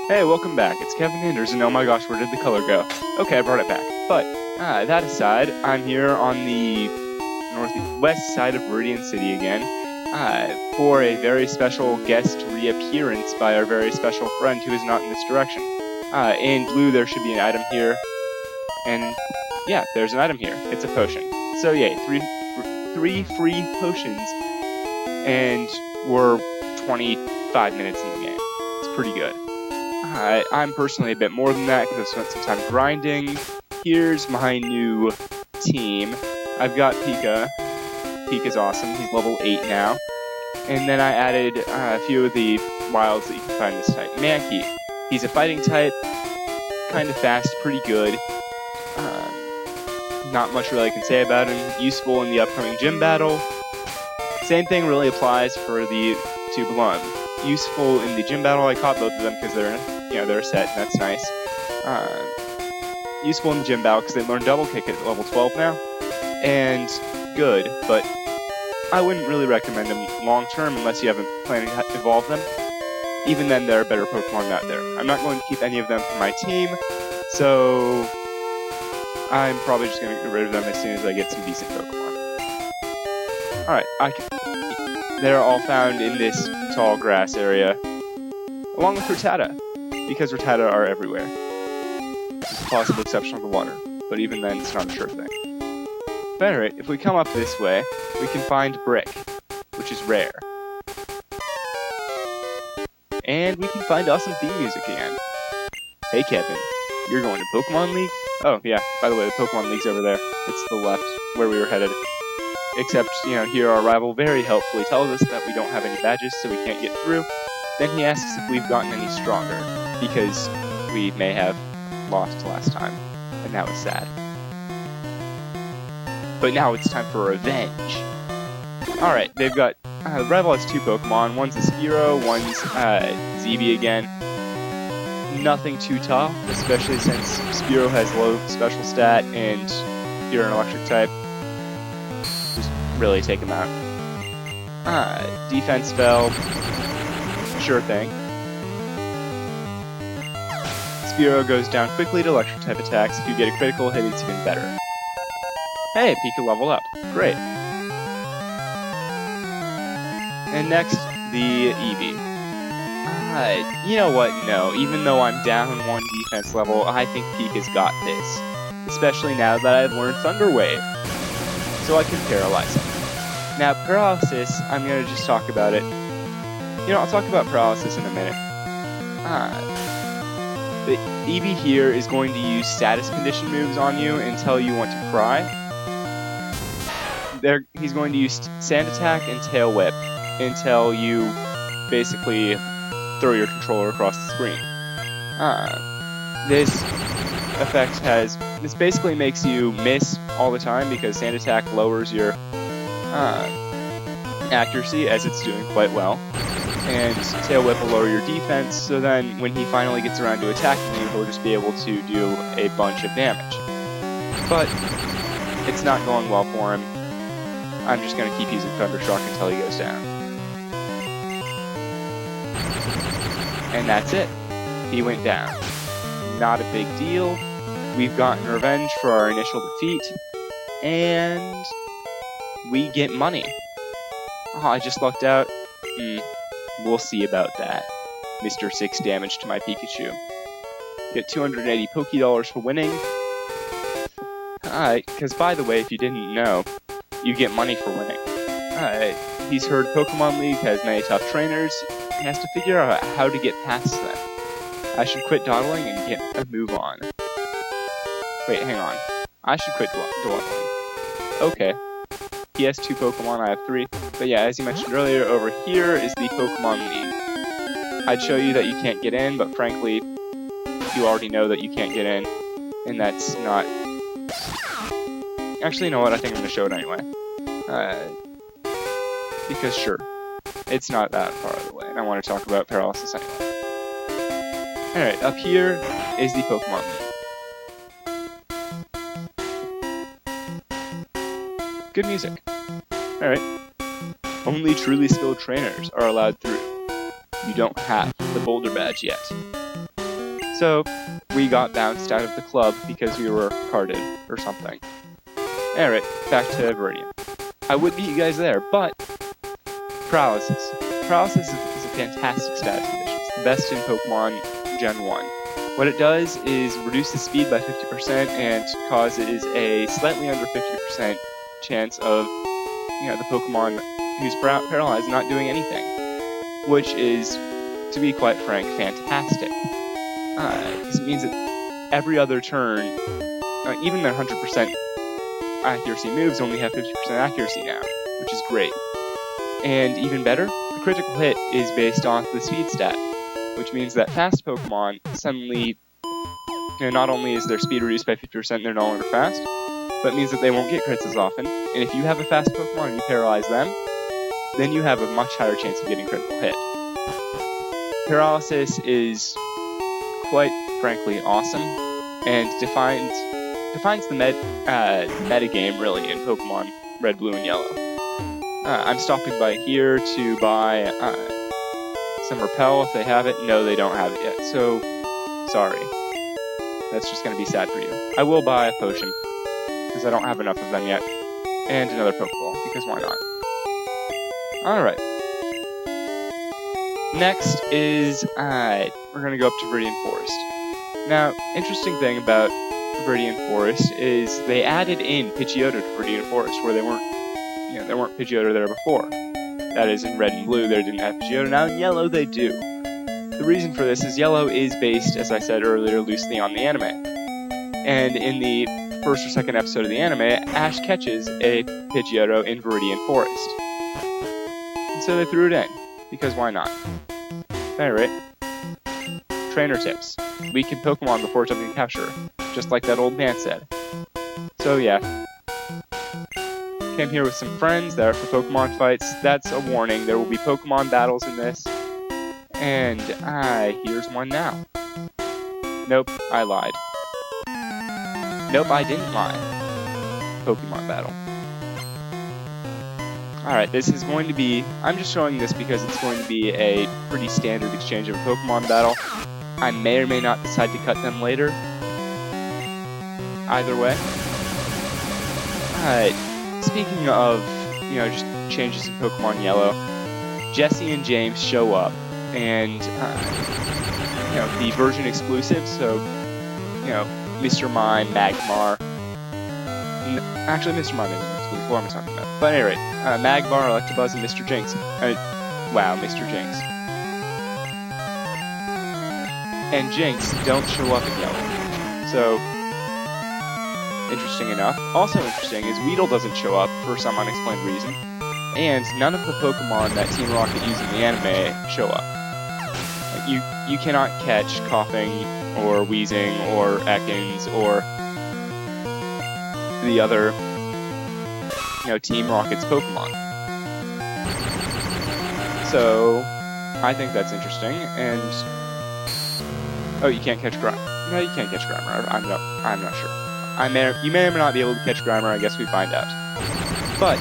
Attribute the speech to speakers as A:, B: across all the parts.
A: Hey, welcome back. It's Kevin Anders, and oh my gosh, where did the color go? Okay, I brought it back. But, that aside, I'm here on the northwest side of Viridian City again, for a very special guest reappearance by our very special friend who is not in this direction. In blue, there should be an item here, and yeah, there's an item here. It's a potion. So yay, three free potions, and we're 25 minutes in the game. It's pretty good. I'm personally a bit more than that because I've spent some time grinding. Here's my new team. I've got Pika. Pika's awesome. He's level 8 now. And then I added a few of the wilds that you can find this type. Mankey. He's a fighting type. Kind of fast. Pretty good. Not much really I can say about him. Useful in the upcoming gym battle. Same thing really applies for the two below him. Useful in the gym battle. I caught both of them because they're a set, and that's nice. Useful in the gym battle because they learn double kick at level 12 now, and good, but I wouldn't really recommend them long term unless you haven't planned to evolve them. Even then, there are better Pokemon out there. I'm not going to keep any of them for my team, so I'm probably just going to get rid of them as soon as I get some decent Pokemon. Alright, they're all found in this tall grass area, along with Rattata, because Rattata are everywhere. With the possible exception of the water, but even then, it's not a sure thing. But anyway, if we come up this way, we can find Brick, which is rare. And we can find awesome theme music again. Hey Kevin, you're going to Pokemon League? Oh yeah, by the way, the Pokemon League's over there. It's to the left, where we were headed. Except, here our rival very helpfully tells us that we don't have any badges, so we can't get through. Then he asks if we've gotten any stronger, because we may have lost last time, and that was sad. But now it's time for revenge. Alright, they've got, the rival has two Pokemon, one's a Spearow, one's Zeeby again. Nothing too tough, especially since Spearow has low special stat, and you're an electric type. Just really take him out. Defense fell. Sure thing. Spearow goes down quickly to electric type attacks. If you get a critical hit, it's even better. Hey, Pika leveled up. Great. And next, the Eevee. You know what? No. Even though I'm down 1 defense level, I think Pika's got this. Especially now that I've learned Thunder Wave. So I can paralyze him. Now, paralysis, I'm going to just talk about it. I'll talk about paralysis in a minute. The Eevee here is going to use status condition moves on you until you want to cry. He's going to use Sand Attack and Tail Whip until you basically throw your controller across the screen. This effect this basically makes you miss all the time because Sand Attack lowers your accuracy, as it's doing quite well. And Tail Whip will lower your defense, so then when he finally gets around to attacking you, he'll just be able to do a bunch of damage. But it's not going well for him. I'm just going to keep using Thundershock until he goes down. And that's it. He went down. Not a big deal. We've gotten revenge for our initial defeat, and we get money. Oh, I just lucked out. We'll see about that. Mr. 6 damage to my Pikachu. Get 280 Pokédollars for winning. Because by the way, if you didn't know, you get money for winning. He's heard Pokemon League has many tough trainers. He has to figure out how to get past them. I should quit dawdling and get a move on. Wait, hang on. I should quit dawdling. Okay. He has 2 Pokemon, I have 3. But yeah, as you mentioned earlier, over here is the Pokemon League. I'd show you that you can't get in, but frankly, you already know that you can't get in. And that's not... Actually, you know what? I think I'm going to show it anyway. Because sure, it's not that far of the way, and I want to talk about paralysis anyway. Alright, up here is the Pokemon League. Good music. Alright. Only truly skilled trainers are allowed through. You don't have the Boulder Badge yet. So we got bounced out of the club because we were carded or something. Alright, back to Viridian. I would beat you guys there, but paralysis. Paralysis is a fantastic status condition. It's the best in Pokemon Gen 1. What it does is reduce the speed by 50% and causes a slightly under 50% chance of, the Pokemon who's paralyzed not doing anything, which is, to be quite frank, fantastic. Because it means that every other turn, even their 100% accuracy moves only have 50% accuracy now, which is great. And even better, the critical hit is based off the speed stat, which means that fast Pokemon suddenly, not only is their speed reduced by 50%, they're no longer fast, but it means that they won't get crits as often. And if you have a fast Pokemon and you paralyze them, then you have a much higher chance of getting critical hit. Paralysis is quite frankly awesome, and defines the metagame really in Pokemon Red, Blue, and Yellow. I'm stopping by here to buy some Repel if they have it. No, they don't have it yet, so sorry. That's just going to be sad for you. I will buy a potion, because I don't have enough of them yet, and another Pokeball, because why not? Alright. Next is, we're going to go up to Viridian Forest. Now, interesting thing about Viridian Forest is they added in Pidgeotto to Viridian Forest, where there weren't Pidgeotto there before. That is, in Red and Blue, they didn't have Pidgeotto. Now in Yellow, they do. The reason for this is Yellow is based, as I said earlier, loosely on the anime. And in the first or second episode of the anime, Ash catches a Pidgeotto in Viridian Forest. And so they threw it in, because why not? Alright. Trainer tips. Weaken Pokemon before attempting to capture, just like that old man said. So yeah. Came here with some friends that are for Pokemon fights. That's a warning. There will be Pokemon battles in this. And, here's one now. Nope, I lied. Nope, I didn't lie. Pokemon battle. Alright, this is going to be... I'm just showing this because it's going to be a pretty standard exchange of a Pokemon battle. I may or may not decide to cut them later. Either way. Speaking of, just changes in Pokemon Yellow, Jesse and James show up, and, the version exclusive, so, Mr. Mime, Magmar, actually Mr. Mime isn't exclusive, what am I talking about? But anyway, Magmar, Electabuzz, and Mr. Jinx. Wow, Mr. Jinx. And Jinx don't show up in Yellow. So, interesting enough. Also interesting is Weedle doesn't show up for some unexplained reason. And none of the Pokemon that Team Rocket used in the anime show up. You cannot catch Coughing, or Wheezing, or Ekans, or the other, Team Rocket's Pokemon. So, I think that's interesting, and... Oh, you can't catch Grimer. No, you can't catch Grimer. I'm not sure. You may or may not be able to catch Grimer, I guess we find out. But,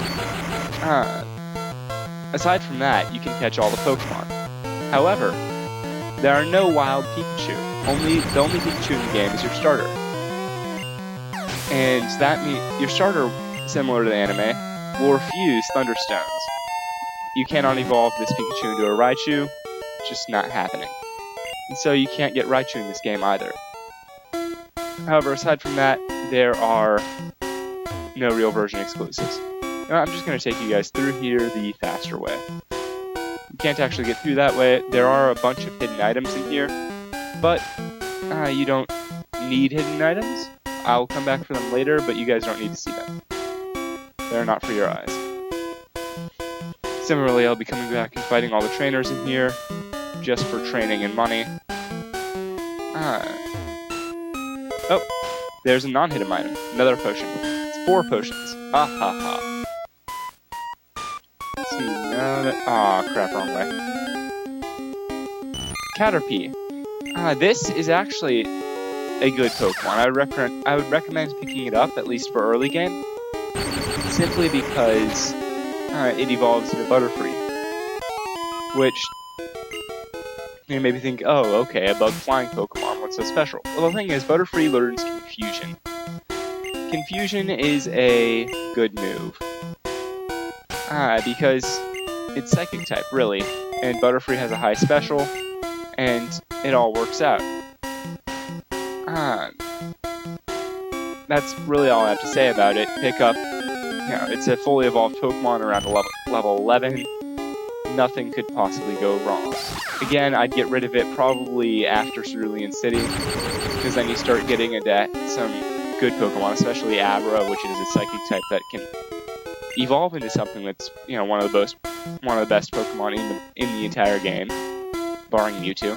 A: aside from that, you can catch all the Pokemon. However, there are no wild Pikachu. The only Pikachu in the game is your starter. And that means your starter, similar to the anime, will refuse Thunderstones. You cannot evolve this Pikachu into a Raichu. It's just not happening. And so you can't get Raichu in this game either. However, aside from that, there are no real version exclusives. I'm just going to take you guys through here the faster way. You can't actually get through that way. There are a bunch of hidden items in here, but you don't need hidden items. I'll come back for them later, but you guys don't need to see them. They're not for your eyes. Similarly, I'll be coming back and fighting all the trainers in here, just for training and money. Oh, there's a non-hidden item. Another potion. It's 4 potions. Ah ha ha. Let's see, crap, wrong way. Caterpie. This is actually a good Pokemon. I would recommend picking it up, at least for early game, simply because it evolves into Butterfree, which You maybe think, oh, okay, a bug flying Pokemon, what's so special? Well, the thing is, Butterfree learns Confusion. Confusion is a good move. Because it's Psychic type, really, and Butterfree has a high special, and it all works out. That's really all I have to say about it. Pick up, it's a fully evolved Pokemon around level 11. Nothing could possibly go wrong. Again, I'd get rid of it probably after Viridian City, because then you start getting into some good Pokemon, especially Abra, which is a Psychic type that can evolve into something that's one of the best Pokemon in the entire game, barring Mewtwo.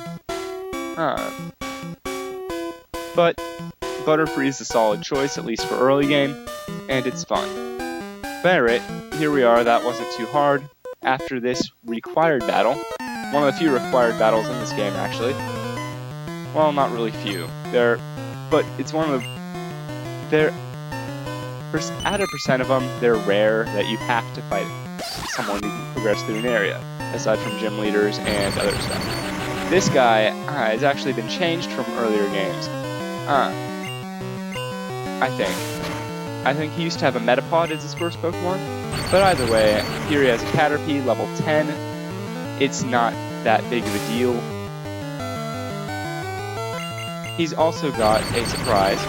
A: But Butterfree is a solid choice, at least for early game, and it's fun. But alright, here we are. That wasn't too hard. After this required battle, one of the few required battles in this game, actually. Well, not really few. But it's one of the... Out of percent of them, they're rare that you have to fight someone who can progress through an area, aside from gym leaders and other stuff. This guy has actually been changed from earlier games. I think he used to have a Metapod as his first Pokemon, but either way, here he has a Caterpie, level 10. It's not that big of a deal. He's also got a surprise,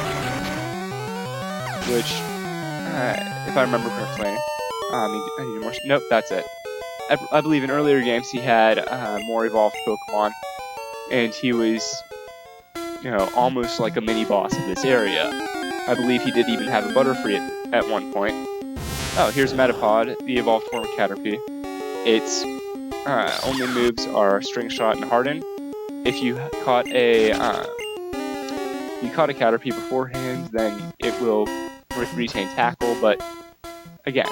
A: which, if I remember correctly, I need more. Nope, that's it. I believe in earlier games he had more evolved Pokemon, and he was, almost like a mini boss of this area. I believe he did even have a Butterfree at one point. Oh, here's Metapod, the evolved form of Caterpie. Its only moves are String Shot and Harden. If you caught a Caterpie beforehand, then it will retain Tackle, but again,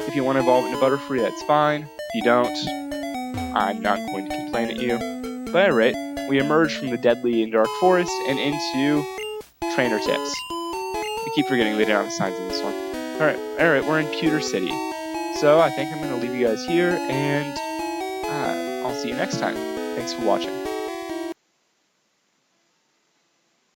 A: if you want to evolve into Butterfree, that's fine. If you don't, I'm not going to complain at you. But alright, we emerge from the deadly and dark forest and into trainer tips. I keep forgetting later on the signs in this one. Alright, we're in Pewter City. So I think I'm going to leave you guys here, and I'll see you next time. Thanks for watching.